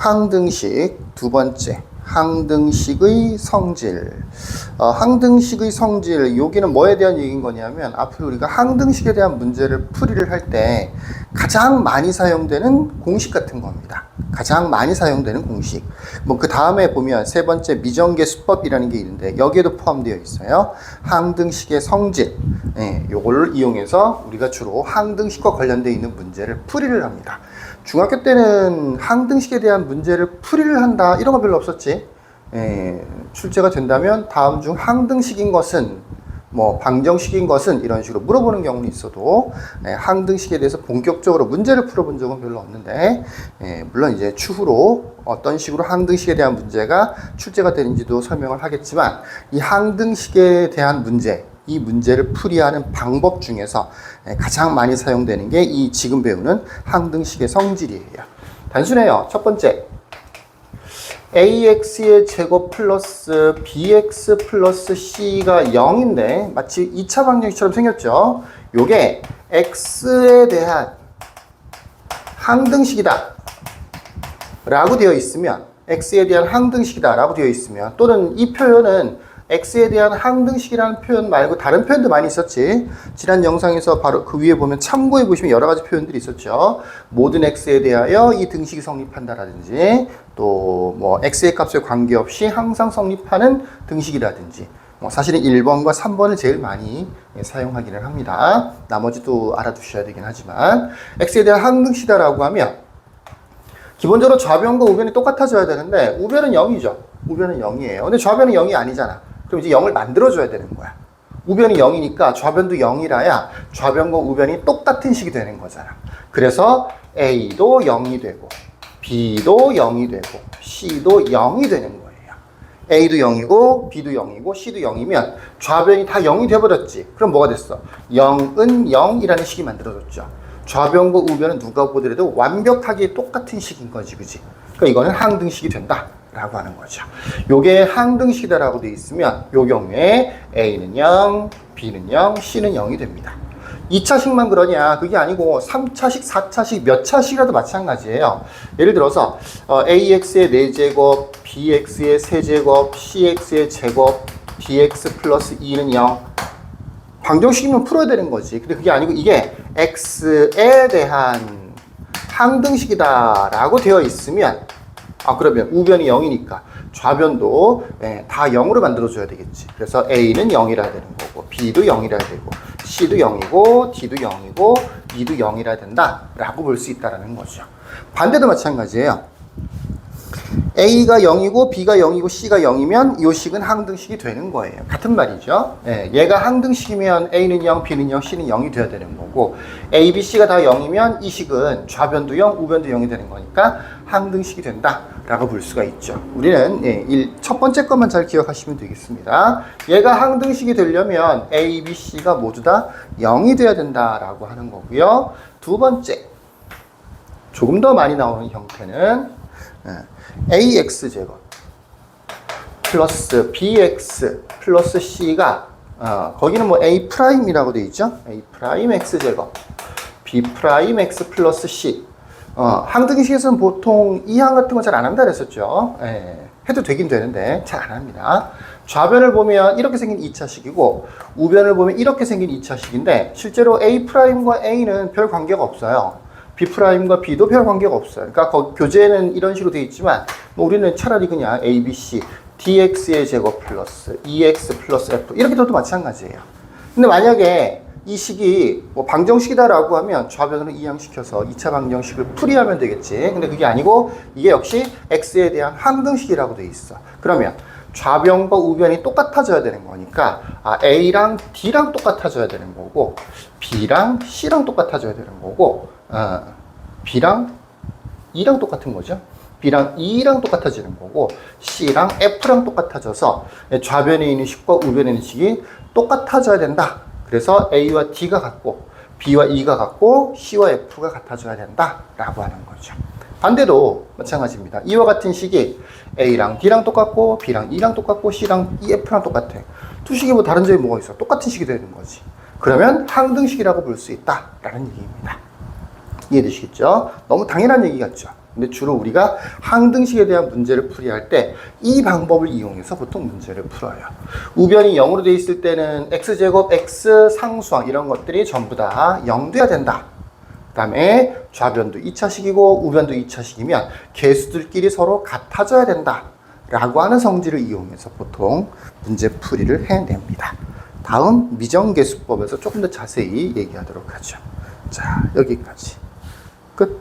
항등식 두 번째, 항등식의 성질. 항등식의 성질, 여기는 뭐에 대한 얘기인 거냐면 앞으로 우리가 항등식에 대한 문제를 풀이를 할 때 가장 많이 사용되는 공식 같은 겁니다. 가장 많이 사용되는 공식. 뭐 그 다음에 보면 세 번째 미정계 수법이라는 게 있는데 여기에도 포함되어 있어요. 항등식의 성질. 요거를 이용해서 우리가 주로 항등식과 관련되어 있는 문제를 풀이를 합니다. 중학교 때는 항등식에 대한 문제를 풀이를 한다 이런 거 별로 없었지. 출제가 된다면 다음 중 항등식인 것은 뭐 방정식인 것은 이런 식으로 물어보는 경우는 있어도 항등식에 대해서 본격적으로 문제를 풀어본 적은 별로 없는데 물론 이제 추후로 어떤 식으로 항등식에 대한 문제가 출제가 되는지도 설명을 하겠지만 이 항등식에 대한 문제, 이 문제를 풀이하는 방법 중에서 가장 많이 사용되는 게 이 지금 배우는 항등식의 성질이에요. 단순해요. 첫 번째, ax의 제곱 플러스 bx 플러스 c가 0인데 마치 2차 방정식처럼 생겼죠. 요게 x에 대한 항등식이다 라고 되어 있으면, x에 대한 항등식이다 라고 되어 있으면, 또는 이 표현은 x에 대한 항등식이라는 표현 말고 다른 표현도 많이 있었지. 지난 영상에서 바로 그 위에 보면 참고해 보시면 여러 가지 표현들이 있었죠. 모든 x에 대하여 이 등식이 성립한다라든지, 또 뭐 x의 값에 관계없이 항상 성립하는 등식이라든지, 뭐 사실은 1번과 3번을 제일 많이 사용하기는 합니다. 나머지도 알아두셔야 되긴 하지만, x에 대한 항등식이다라고 하면 기본적으로 좌변과 우변이 똑같아져야 되는데 우변은 0이죠. 우변은 0이에요. 근데 좌변은 0이 아니잖아. 그럼 이제 0을 만들어줘야 되는 거야. 우변이 0이니까 좌변도 0이라야 좌변과 우변이 똑같은 식이 되는 거잖아. 그래서 A도 0이 되고 B도 0이 되고 C도 0이 되는 거예요. A도 0이고 B도 0이고 C도 0이면 좌변이 다 0이 돼버렸지. 그럼 뭐가 됐어? 0은 0이라는 식이 만들어졌죠. 좌변과 우변은 누가 보더라도 완벽하게 똑같은 식인 거지, 그지? 그러니까 이거는 항등식이 된다 라고 하는 거죠. 요게 항등식이다라고 되어 있으면 요 경우에 A는 0, B는 0, C는 0이 됩니다. 2차식만 그러냐? 그게 아니고 3차식, 4차식, 몇 차식이라도 마찬가지예요. 예를 들어서 AX의 4제곱, BX의 3제곱, CX의 제곱, BX 플러스 2는 0. 방정식이면 풀어야 되는 거지. 근데 그게 아니고 이게 x에 대한 항등식이다라고 되어 있으면, 그러면 우변이 0이니까 좌변도 다 0으로 만들어줘야 되겠지. 그래서 A는 0이라 되는 거고, B도 0이라 되고, C도 0이고, D도 0이고, E도 0이라 된다라고 볼 수 있다는 거죠. 반대도 마찬가지예요. A가 0이고 B가 0이고 C가 0이면 이 식은 항등식이 되는 거예요. 같은 말이죠. 얘가 항등식이면 A는 0, B는 0, C는 0이 돼야 되는 거고, A, B, C가 다 0이면 이 식은 좌변도 0, 우변도 0이 되는 거니까 항등식이 된다라고 볼 수가 있죠. 우리는 첫 번째 것만 잘 기억하시면 되겠습니다. 얘가 항등식이 되려면 A, B, C가 모두 다 0이 돼야 된다라고 하는 거고요. 두 번째, 조금 더 많이 나오는 형태는 AX제곱 플러스 BX 플러스 C가 거기는 뭐 A'이라고 되어 있죠. A'X제곱 B'X 플러스 C. 항등식에서는 보통 이 항 같은 거 잘 안 한다 그랬었죠. 해도 되긴 되는데 잘 안 합니다. 좌변을 보면 이렇게 생긴 2차식이고 우변을 보면 이렇게 생긴 2차식인데 실제로 A'과 A는 별 관계가 없어요. B'과 B도 별 관계가 없어요. 그러니까 교재에는 이런 식으로 되어 있지만 뭐 우리는 차라리 그냥 A, B, C, DX의 제곱 플러스 EX 플러스 F 이렇게 둬도 마찬가지예요. 근데 만약에 이 식이 뭐 방정식이다라고 하면 좌변으로 이항시켜서 2차 방정식을 풀이하면 되겠지. 근데 그게 아니고 이게 역시 X에 대한 항등식이라고 되어 있어. 그러면 좌변과 우변이 똑같아져야 되는 거니까 A랑 D랑 똑같아져야 되는 거고, B랑 C랑 똑같아져야 되는 거고, B랑 E랑 똑같은 거죠. B랑 E랑 똑같아지는 거고, C랑 F랑 똑같아져서 좌변에 있는 식과 우변에 있는 식이 똑같아져야 된다. 그래서 A와 D가 같고 B와 E가 같고 C와 F가 같아져야 된다라고 하는 거죠. 반대도 마찬가지입니다. 이와 같은 식이 A랑 D랑 똑같고 B랑 E랑 똑같고 C랑 F랑 똑같아. 두 식이 뭐 다른 점이 뭐가 있어? 똑같은 식이 되는 거지. 그러면 항등식이라고 볼 수 있다라는 얘기입니다. 이해되시겠죠? 너무 당연한 얘기 같죠? 근데 주로 우리가 항등식에 대한 문제를 풀이할 때 이 방법을 이용해서 보통 문제를 풀어요. 우변이 0으로 돼 있을 때는 x제곱, x 상수항 이런 것들이 전부 다 0 돼야 된다. 그 다음에 좌변도 2차식이고 우변도 2차식이면 개수들끼리 서로 같아져야 된다. 라고 하는 성질을 이용해서 보통 문제 풀이를 해냅니다. 다음 미정계수법에서 조금 더 자세히 얘기하도록 하죠. 자, 여기까지. 끝.